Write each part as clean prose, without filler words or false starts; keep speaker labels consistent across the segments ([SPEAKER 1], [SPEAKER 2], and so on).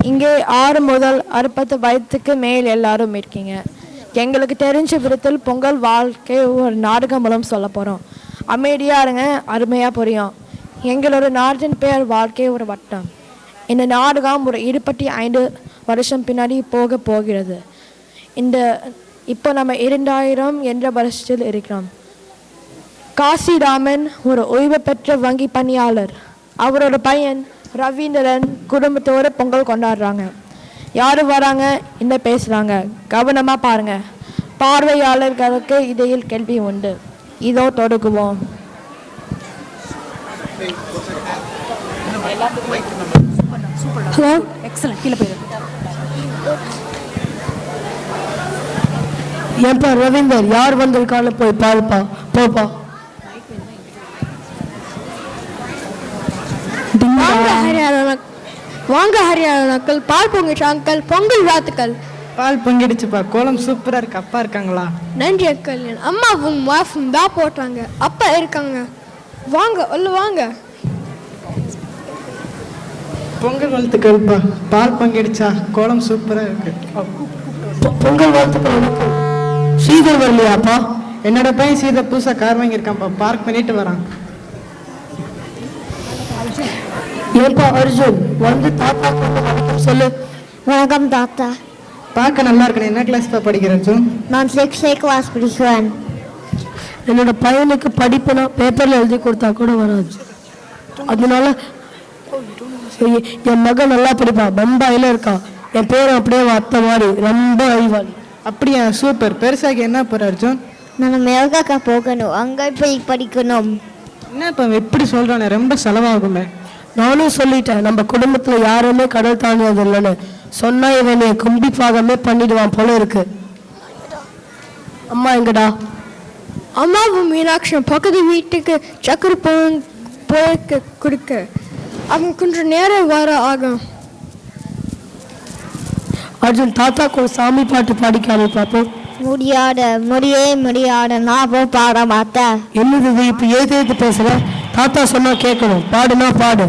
[SPEAKER 1] இங்கே 6 முதல் 60 வயதுக்கு மேல் எல்லாரும் இருக்கீங்க. எங்களுக்கு தெரிஞ்ச விதத்தில் பொங்கல் வாழ்க்கை ஒரு நாடகம் மூலம் சொல்ல போகிறோம். அமைதியாக இருங்க, அருமையாக புரியும். எங்களோட நாட்டின் பேர் வாழ்க்கை ஒரு வட்டம். இந்த நாடகம் ஒரு 25 வருஷம் பின்னாடி போக போகிறது. இப்போ நம்ம 2000 என்ற வருஷத்தில் இருக்கிறோம். காசிராமன் ஒரு ஓய்வு பெற்ற வங்கி பணியாளர். அவரோட பையன் ரவீந்திரன் குடும்பத்தோடு பொங்கல் கொண்டாடுறாங்க. யார் வராங்க, என்ன பேசுகிறாங்க, கவனமாக பாருங்கள். பார்வையாளர்களுக்கு இடையில் கேள்வி உண்டு. இதோ தொடங்குவோம்.
[SPEAKER 2] Hello, excellent. கீழே போயிடு.
[SPEAKER 3] ஏன்பா ரவீந்தர், யார் வந்திருக்கான்னு போய் பாருப்பா, போப்பா.
[SPEAKER 2] வாங்க ஹரியானாக்கள், பால் பொங்கிடுச்சு அங்கிள், பொங்கல் வாழ்த்துக்கள்.
[SPEAKER 4] பால் பொங்கிடுச்சுப்பா, கோலம் சூப்பராக இருக்கு. அப்பா இருக்காங்களா?
[SPEAKER 2] நன்றி அங்கிள். அம்மாவும் வாஃபும் தான் போட்டாங்க, அப்பா இருக்காங்க. வாங்க உள்ள வாங்க.
[SPEAKER 4] பொங்கல் வாழ்த்துக்கள்ப்பா. பால் பொங்கிடுச்சா? கோலம் சூப்பராக இருக்கு.
[SPEAKER 3] பொங்கல் வாழ்த்துக்கள். ஸ்ரீதர் வரலையாப்பா?
[SPEAKER 4] என்னோட பையன் சீதர் புதுசாக கார் வாங்கியிருக்கான்ப்பா, பார்க் பண்ணிட்டு வரான்.
[SPEAKER 3] ஏன்பா அர்ஜுன், வந்து தாத்தா வணக்கம் சொல்லு.
[SPEAKER 5] வணக்கம் தாத்தா.
[SPEAKER 4] பார்க்க நல்லா இருக்கணும். என்ன கிளாஸ்ப்பா படிக்கிற அர்ஜுன்?
[SPEAKER 5] நான் 6th கிளாஸ் படிக்கிறேன்.
[SPEAKER 3] என்னோட பையனுக்கு படிப்புனா பேப்பரில் எழுதி கொடுத்தா கூட வராது. அதனால என் மகன் நல்லா படிப்பான், பம்பாயில் இருக்கான். என் பேரும் அப்படியே அத்தை மாதிரி ரொம்ப அறிவாளி.
[SPEAKER 4] அப்படியா, சூப்பர். பெருசாகி என்ன போகிற அர்ஜுன்?
[SPEAKER 5] நான் அமெரிக்கா போகணும், அங்கே போய் படிக்கணும்.
[SPEAKER 4] என்னப்பா எப்படி சொல்கிறானே, ரொம்ப செலவாகுமே.
[SPEAKER 3] நானும் சொல்லிட்டேன், நம்ம குடும்பத்தில் யாருமே கடல் தாண்டியது இல்லைன்னு. சொன்னா இவன் கண்டிப்பாகவே பண்ணிடுவான் போல இருக்கு. அம்மா எங்கடா?
[SPEAKER 2] அம்மாவும் மீனாட்சியும் பக்கத்து வீட்டுக்கு சக்கரை பொங்க கொடுக்க அவங்க கொஞ்சம் நேரம் வர ஆகும்.
[SPEAKER 3] அர்ஜுன், தாத்தாக்கு ஒரு சாமி பாட்டு பாடிக்காம பார்ப்போம்.
[SPEAKER 5] முடியாத நான் போய் பாட மாட்டேன்.
[SPEAKER 3] என்னது இப்ப ஏது பேசுற? தாத்தா சொன்னா கேட்கணும், பாடுனா பாடு.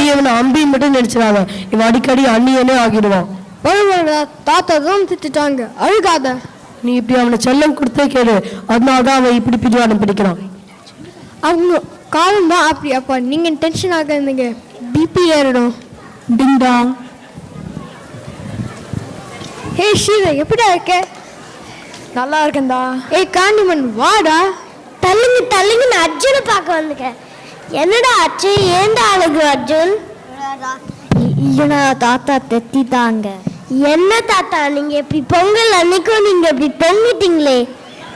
[SPEAKER 3] இவன் அம்பி மட்டும் நினைச்சிடாத, இவன் அடிக்கடி அண்ணியனே ஆகிடுவான்.
[SPEAKER 2] தாத்தா தான் திட்டாங்க, அழுகாத.
[SPEAKER 3] நீ இப்படி அவனை செல்லம் கொடுத்தே கேடு, அதனாலதான் அவன் இப்படி பிடிவாதம் பிடிக்கிறான்.
[SPEAKER 2] அவங்க காலம் தான் அப்படி. அப்பா நீங்க டென்ஷன் ஆகாதீங்க, பிபி ஏறிடும்.
[SPEAKER 3] டிங்டாங்.
[SPEAKER 2] ஹே ஷீதா, எப்படிடா இருக்க?
[SPEAKER 1] நல்லா இருக்கேன்டா.
[SPEAKER 2] ஏய் காண்டிமன், வாடா.
[SPEAKER 5] தள்ளுங்க நான் அர்ஜுனை பார்க்க வந்துக்கேன். என்னடா ஆச்சு, ஏண்டா அழகு அர்ஜுன்? தாத்தா தெத்திட்டாங்க. என்ன தாத்தா, நீங்க இப்படி பொங்கல் அன்னைக்கும் நீங்க இப்படி பொங்கிட்டீங்களே.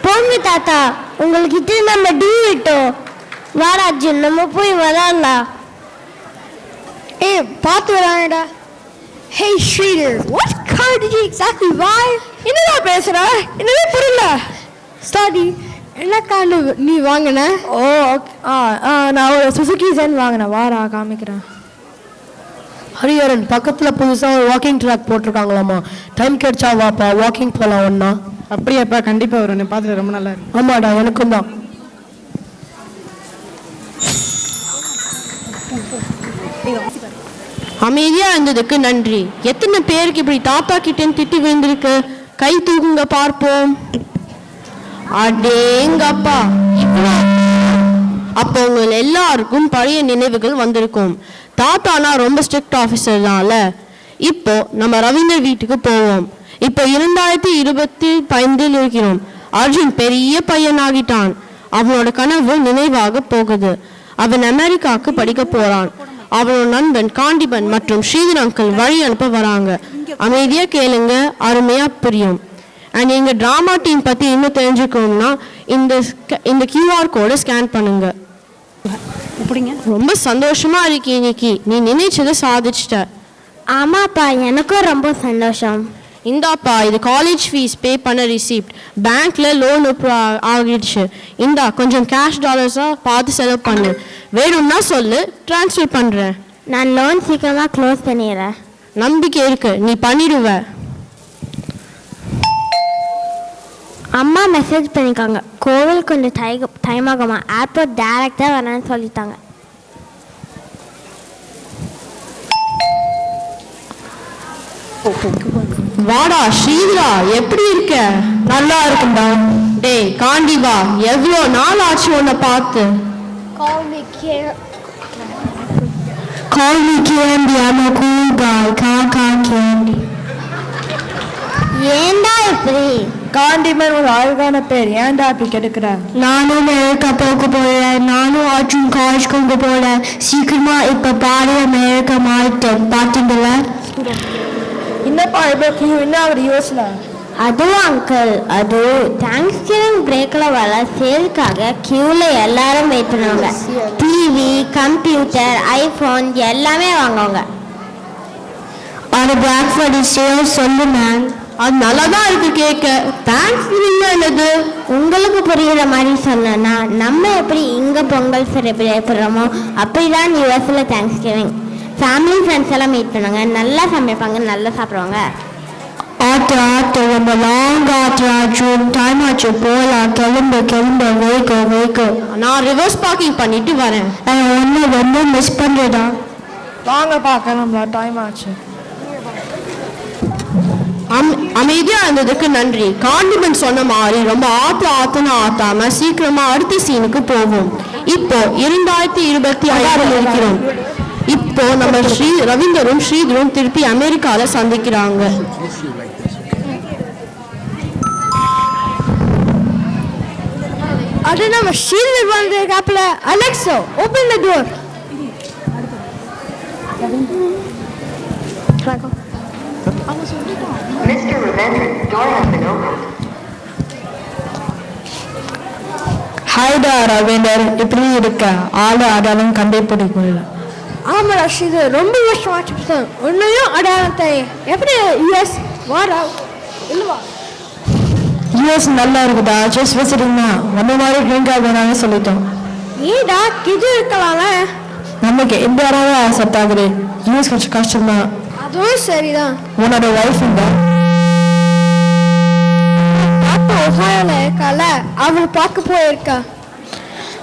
[SPEAKER 5] பொங்க தாத்தா, உங்ககிட்ட நம்ம டீ விட்டோம். வாடா அர்ஜுன், நம்ம போய் விளாடலாம்.
[SPEAKER 2] ஏய் பார்த்து வராங்கடா. Hey Shreeder, what car did you exactly buy? என்னடா பேசுற? என்னவே புரியல. ஸ்டாடி, என்ன கார் நீ வாங்கின?
[SPEAKER 1] ஓ நான் ஒரு சுசுகி ஜென் வாங்கினேன். வாரா காமிக்கிறேன்.
[SPEAKER 3] ஹரிஹரன், பக்கத்துல புதுசா ஒரு வாக்கிங் ட்ராக் போட்டிருக்காங்களாமா. டைம் கிடைச்சா வாப்பா, வாக்கிங் போலாம் ஒன்னா.
[SPEAKER 4] அப்படியாப்பா, கண்டிப்பா வரும். பார்த்துட்டு ரொம்ப நல்லா இருக்கு.
[SPEAKER 3] ஆமாடா, எனக்கும் தான்.
[SPEAKER 6] அமைதியா இருந்ததுக்கு நன்றி. எத்தனை பேருக்கு இப்படி தாத்தா கிட்டேன்னு திட்டி விழுந்திருக்கு? கை தூக்குங்க பார்ப்போம். அடேங்கப்பா, அப்போ உங்க எல்லாருக்கும் பழைய நினைவுகள் வந்திருக்கும். தாத்தானா ரொம்ப ஸ்ட்ரிக்ட் ஆஃபீஸர்னால. இப்போ நம்ம ரவீந்தர் வீட்டுக்கு போவோம். இப்போ 2025 இருக்கிறோம். அர்ஜுன் பெரிய பையனாகிட்டான். அவனோட கனவு நினைவாக போகுது. அவன் அமெரிக்காவுக்கு படிக்க போறான். அவனோட நண்பன் காண்டிபன் மற்றும் ஸ்ரீதர் அங்கிள் வழி அனுப்ப வராங்க. அமைதியா கேளுங்க, அருமையா புரியும். அண்ட் எங்க டிராமா டீம் பத்தி இன்னும் தெரிஞ்சுக்கணும்னா இந்த QR கோடை ஸ்கேன் பண்ணுங்க. ரொம்ப சந்தோஷமா இருக்கு இன்னைக்கு, நீ நினைச்சதை சாதிச்சிட்ட.
[SPEAKER 5] ஆமாப்பா, எனக்கும் ரொம்ப சந்தோஷம்.
[SPEAKER 6] இந்தாப்பா, இது காலேஜ் ஃபீஸ் பே பண்ண ரிசிப்ட். பேங்க்ல லோன் ஆகிடுச்சு. இந்தா கொஞ்சம் கேஷ் டாலர்ஸா பார்த்து செலவு பண்ணு. வேணும்னா சொல்லு, டிரான்ஸ்ஃபர் பண்றேன்.
[SPEAKER 5] நான் லோன் சீக்கிரமா க்ளோஸ் பண்ணிடுறேன்.
[SPEAKER 6] நம்பிக்கை இருக்கு, நீ பண்ணிடுவ.
[SPEAKER 5] அம்மா மெசேஜ் பண்ணியிருக்காங்க, கோவில் கொஞ்சம் டைம் ஆகுமா, ஏர்போர்ட் டேரெக்டாக வரேன்னு சொல்லிட்டாங்க.
[SPEAKER 6] வாடா ஸ்ரீதரா, எப்படி இருக்க?
[SPEAKER 3] நல்லா இருக்குண்டா.
[SPEAKER 6] டேய் காண்டிவா, எவ்வளோ நாள் ஆச்சு உன்னை பார்த்து.
[SPEAKER 5] Call me
[SPEAKER 3] Candy, I'm a cool guy. Candy.
[SPEAKER 5] ஏண்டா இப்படி?
[SPEAKER 1] காண்டிமன் ஒரு அழகான பேர், ஏன்டா அப்படி கெடுக்கிற?
[SPEAKER 3] நானும் அமெரிக்கா போக போறேன். நானும் அர்ஜுன் காலேஜ் கொண்டு போறேன். சீக்கிரமா இப்ப பாரு அமெரிக்கா மாறிட்டேன். பாத்தீங்களா?
[SPEAKER 1] என்னப்பா இப்போ என்ன ஒரு யோசனை?
[SPEAKER 5] அதுவும் அங்கிள், அது தேங்க்ஸ்கிவிங் பிரேக்கில் வர சேலுக்காக கியூவில் எல்லாரும் வெயிட் பண்ணுவாங்க. டிவி, கம்ப்யூட்டர், ஐஃபோன் எல்லாமே வாங்குவாங்க.
[SPEAKER 3] அது பிளாக் ஃப்ரைடே சேல் சொல்லு மேம்.
[SPEAKER 6] அது நல்லா தான் இருக்கு கேட்க. தேங்க்ஸ் என்னது?
[SPEAKER 5] உங்களுக்கு புரிகிற மாதிரி சொன்னேன்னா, நம்ம எப்படி இங்கே பொங்கல் செலிப்ரேட் பண்ணுறோமோ அப்படிதான் யூஎஸில் தேங்க்ஸ்கிவிங். ஃபேமிலி ஃப்ரெண்ட்ஸ் எல்லாம் மீட் பண்ணுவாங்க, நல்லா சமைப்பாங்க, நல்லா சாப்பிடுவாங்க.
[SPEAKER 3] ஆட்டு ரொம்ப லாங் ஆச்சு. டைம் ஆச்சு, போகலாம். கிளம்பு வேகோ.
[SPEAKER 6] நான் ரிவர்ஸ் பார்க்கிங் பண்ணிட்டு வரேன்.
[SPEAKER 3] ஒன்று ரொம்ப மிஸ் பண்ணுறதா.
[SPEAKER 1] வாங்கப்பா கிளம்பலாம், டைம் ஆச்சு.
[SPEAKER 6] அமைதியா இருந்ததுக்கு நன்றி. காண்டிமெண்ட் சொன்ன மாதிரி ரொம்ப ஆத்தாம சீக்கிரமா அடுத்த சீனுக்கு போவோம். இப்போ 2026 இருக்கிறோம். இப்போ நம்ம ரவீந்தரும் ஸ்ரீதரும் திருப்பி அமெரிக்கால சந்திக்கிறாங்க.
[SPEAKER 2] அது நம்ம ஸ்ரீதர் வந்திருக்காப்புல. Alexa, open the door.
[SPEAKER 7] Mr. Ravindran, door has been opened.
[SPEAKER 3] ஹாய்டா ரவீந்தர், எப்படி இருக்க? ஆளு அடையாளம் கண்டுபிடிக்கல.
[SPEAKER 2] ஆமாடா ஸ்ரீதர், ரொம்ப வருஷமாச்சு உன்னையும் அடையாளத்தை. எப்படி யூஎஸ் வாடா இல்லவா?
[SPEAKER 3] யூஎஸ் நல்லா இருக்குதா? ஜஸ்ட் விசிட்டிங் தான். நம்ம மாதிரி ட்ரிங்க் ஆகுதுனாலே சொல்லிட்டோம்.
[SPEAKER 2] ஏடா கிது இருக்கலாம்ல.
[SPEAKER 3] நமக்கு எந்த யாராவது செட் ஆகுது. யூஎஸ் கொஞ்சம் கஷ்டம் தான்.
[SPEAKER 2] அதுவும் சரிதான்.
[SPEAKER 3] உன்னோட ஒய்ஃப் இந்த
[SPEAKER 2] ஒஹாயோல இருக்கால, அவளை பார்க்க போயிருக்கா.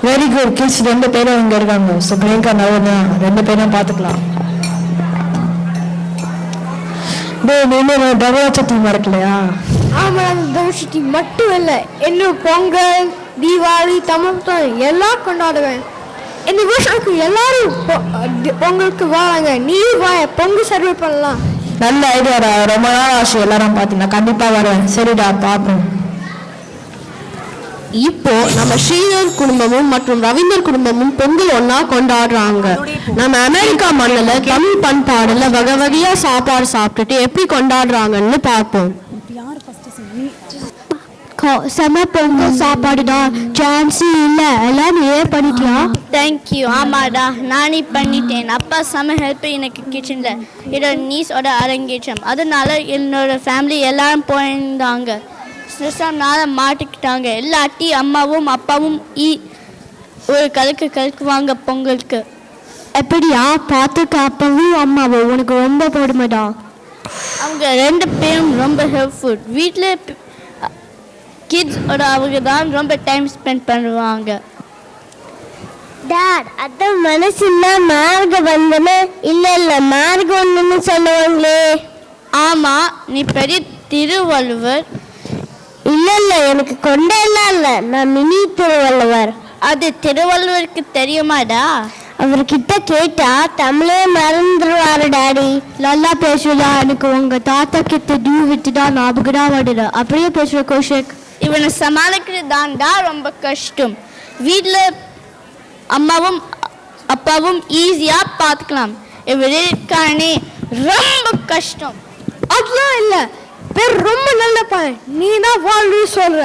[SPEAKER 3] Very good kids. 2 பேரும் இங்க இருக்காங்க. ஸோ பிரியங்கா நவனா 2 பேரும் பார்த்துக்கலாம். நீங்க டபுளாச்சத்தி மறக்கலையா?
[SPEAKER 2] ஆமா, தனுஷி மட்டும் இல்லை, இன்னும் பொங்கல், தீபாவளி, தமிழ் எல்லாம் கொண்டாடுவேன். இந்த வருஷத்துக்கு எல்லாரும் பொங்கலுக்கு வராங்க. நீ வா, பொங்கல் சர்வே பண்ணலாம்.
[SPEAKER 3] நல்ல ஐடியாடா. ரொம்ப நாள் ஆச்சு எல்லாரும் பார்த்தீங்கன்னா. கண்டிப்பா வரேன். சரிடா, பார்ப்போம்.
[SPEAKER 6] இப்போ நம்ம ஸ்ரீதர் குடும்பமும் மற்றும் ரவீந்தர் குடும்பமும் பொங்கல் ஒன்னா கொண்டாடுறாங்க. நம்ம அமெரிக்கா மண்ணில் தமிழ் பண்பாடுல வகை வகையா சாப்பாடு சாப்பிட்டுட்டு எப்படி கொண்டாடுறாங்கன்னு பார்ப்போம்.
[SPEAKER 5] செம பொங்கல் சாப்பாடுடா. சான்ஸே இல்லை. எல்லாம் நீ பண்ணிட்டியா?
[SPEAKER 8] தேங்க்யூ. ஆமாடா, நானே பண்ணிட்டேன். அப்பா செம ஹெல்ப் எனக்கு கிச்சனில். என்னோட நீஸோட அரங்கேற்றம், அதனால என்னோட ஃபேமிலி எல்லாரும் போயிருந்தாங்க. சிஸ்டம்னால மாட்டிக்கிட்டாங்க. எல்லாட்டி அம்மாவும் அப்பாவும் ஒரு கலக்குவாங்க பொங்கலுக்கு.
[SPEAKER 5] எப்படியா? பார்த்துக்க அப்பாவும் அம்மாவும் உனக்கு ரொம்ப பொறுமைடா.
[SPEAKER 8] அவங்க 2 பேரும் ரொம்ப ஹெல்ப்ஃபுல். வீட்டில் கிட்ஸோட அவங்க தான் ரொம்ப டைம் ஸ்பெண்ட் பண்ணுவாங்க.
[SPEAKER 5] டாட், அத மனசுன்னா மார்க வந்தன இல்ல மார்க ஒண்ணுன்னு சொல்லுவாங்களே.
[SPEAKER 8] ஆமா, நீ பெரிய திருவள்ளுவர்.
[SPEAKER 5] இல்ல எனக்கு கொண்டெல்லாம் இல்ல, நான் மினி திருவள்ளுவர்.
[SPEAKER 8] அது திருவள்ளுவருக்கு தெரியுமாடா?
[SPEAKER 5] அவர்கிட்ட கேட்டா தமிழே மறந்துடுவாரு டாடி. நல்லா பேசுவதா? எனக்கு உங்க தாத்தா கிட்ட டியூ விட்டுடா ஞாபகடா வருது. அப்படியே பேசுற கோஷக்.
[SPEAKER 8] இவனை சமாளிக்கிறது தான்டா ரொம்ப கஷ்டம். வீட்டில் அம்மாவும் அப்பாவும் ஈஸியா பார்த்துக்கலாம். இவர் இருக்கானே ரொம்ப கஷ்டம்.
[SPEAKER 2] அதெல்லாம் இல்லை, பேர் ரொம்ப நல்ல பையன். நீ தான் வாழ்வு சொல்ற.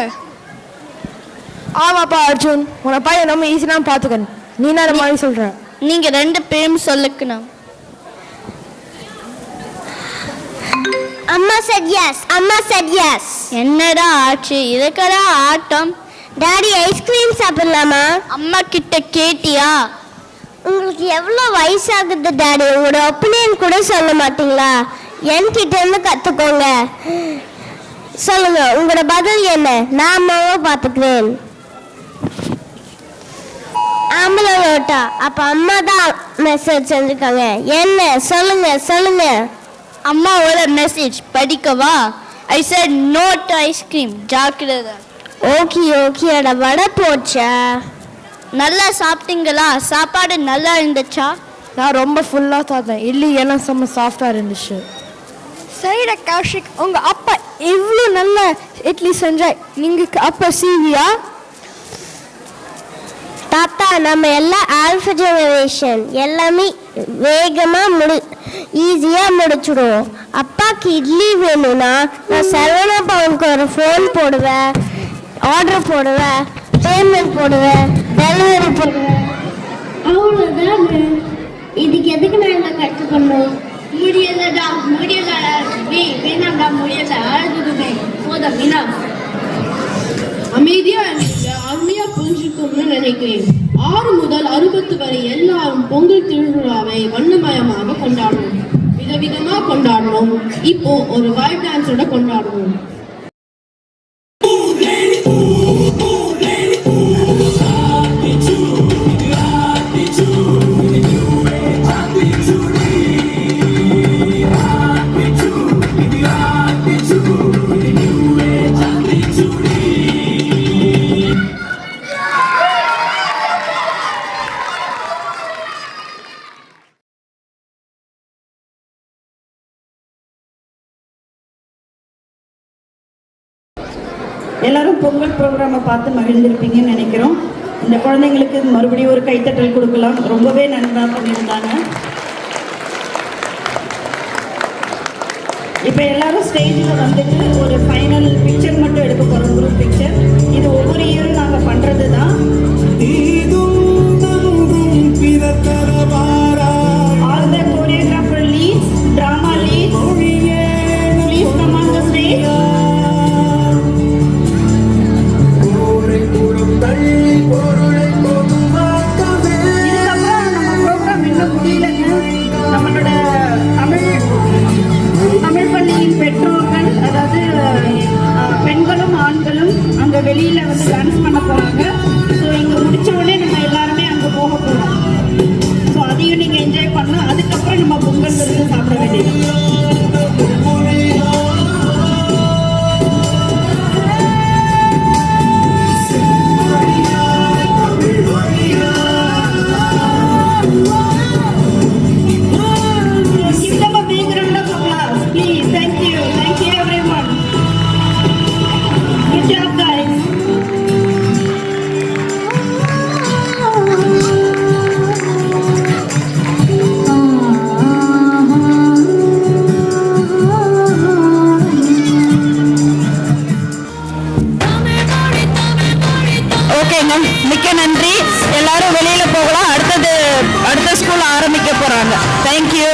[SPEAKER 1] ஆமாப்பா அர்ஜுன், உன பையன் நம்ம ஈஸியா பார்த்துக்கணும். நீ என்ன மாதிரி சொல்ற?
[SPEAKER 8] நீங்க 2 பேரும் சொல்லிக்கணும்.
[SPEAKER 5] அம்மா said yes. அம்மா said yes.
[SPEAKER 8] என்னடா ஆச்சு? இதுக்கடா ஆட்டம்?
[SPEAKER 5] டாடி ஐஸ்கிரீம் சாப்பிடலாமா?
[SPEAKER 8] அம்மா கிட்ட கேட்டியா?
[SPEAKER 5] உங்களுக்கு எவ்வளோ வயசாகுது டாடி? உங்களோட ஒப்பீனியன் கூட சொல்ல மாட்டீங்களா? என்கிட்ட இருந்து கற்றுக்கோங்க. சொல்லுங்க, உங்களோட பதில் என்ன? நான் அம்மாவை பார்த்துக்குவேன். ஆம்பளை ஓட்டா? அப்போ அம்மா தான் மெசேஜ் செஞ்சுருக்காங்க. என்ன? சொல்லுங்க.
[SPEAKER 8] அம்மாவோட மெசேஜ் படிக்கவா? I said no to ice cream, ஜாக்கிரதை.
[SPEAKER 5] ஓகேடா, வடை போச்சா?
[SPEAKER 8] நல்லா சாப்பிட்டீங்களா? சாப்பாடு நல்லா இருந்துச்சா?
[SPEAKER 1] நான் ரொம்ப ஃபுல்லாக சாப்பிட்டேன். இட்லி எல்லாம் செம்ம சாஃப்டாக இருந்துச்சு.
[SPEAKER 2] சரிடா கௌஷிக், உங்கள் அப்பா இவ்வளோ நல்ல இட்லி செஞ்சா நீங்கள் அப்பா சீவியா?
[SPEAKER 5] தாத்தா, நம்ம எல்லாம் ஆல்ஃபா ஜெனரேஷன், எல்லாமே வேகமாக ஈஸியாக முடிச்சுடுவோம். அப்பாவுக்கு இட்லி வேணும்னா நான் சரவணா பவனுக்கு ஒரு ஃபோன் போடுவேன், ஆர்டர் போடுவேன், பேமெண்ட் போடுவேன், டெலிவரி போடுவேன்.
[SPEAKER 3] அவ்வளோதாங்க. இதுக்கு எதுக்கு நான் என்ன கற்றுக்கணும்?
[SPEAKER 8] முடியலடா. வேணாம்டா, முடியல. அழுதுமே போதும்.
[SPEAKER 6] அமைதியா அருமையா புரிஞ்சுக்கணும்னு நினைக்கிறேன். 6 முதல் 60 வரை எல்லாரும் பொங்கல் திருவிழாவை வண்ணமயமாக கொண்டாடணும், விதவிதமா கொண்டாடணும். இப்போ ஒரு வைப் டான்ஸோட கொண்டாடுவோம்.
[SPEAKER 9] எல்லாரும் பொங்கல் ப்ரோக்ராமை பார்த்து மகிழ்ந்திருப்பீங்கன்னு நினைக்கிறோம். இந்த குழந்தைங்களுக்கு மறுபடியும் ஒரு கைத்தட்டல் கொடுக்கலாம். ரொம்பவே நன்றாக பண்ணியிருந்தாங்க. இப்போ எல்லாரும் ஸ்டேஜில் வந்துட்டு ஒரு ஃபைனல் பிக்சர் மட்டும் எடுக்க போகிறோம், குரூப் பிக்சர். இது ஒவ்வொரு இயரும் நாங்கள் பண்ணுறது தான். All the choreographer leads, drama leads, please come on the stage. நம்மளோட தமிழ் பள்ளியின் பெற்றோர்கள், அதாவது பெண்களும் ஆண்களும் அங்கே வெளியில் வந்து டான்ஸ் பண்ண போகிறாங்க. ஸோ இங்கே முடிச்ச உடனே நம்ம எல்லாருமே அங்கே போக போகிறோம். ஸோ அதையும் நீங்கள் என்ஜாய் பண்ணலாம். அதுக்கப்புறம் நம்ம பொங்கல் விருந்து சாப்பிட வேண்டியது. மிக்க நன்றி. எல்லாரும் வெளியில போகலாம். அடுத்த ஸ்கூல் ஆரம்பிக்க போறாங்க. தேங்க்யூ.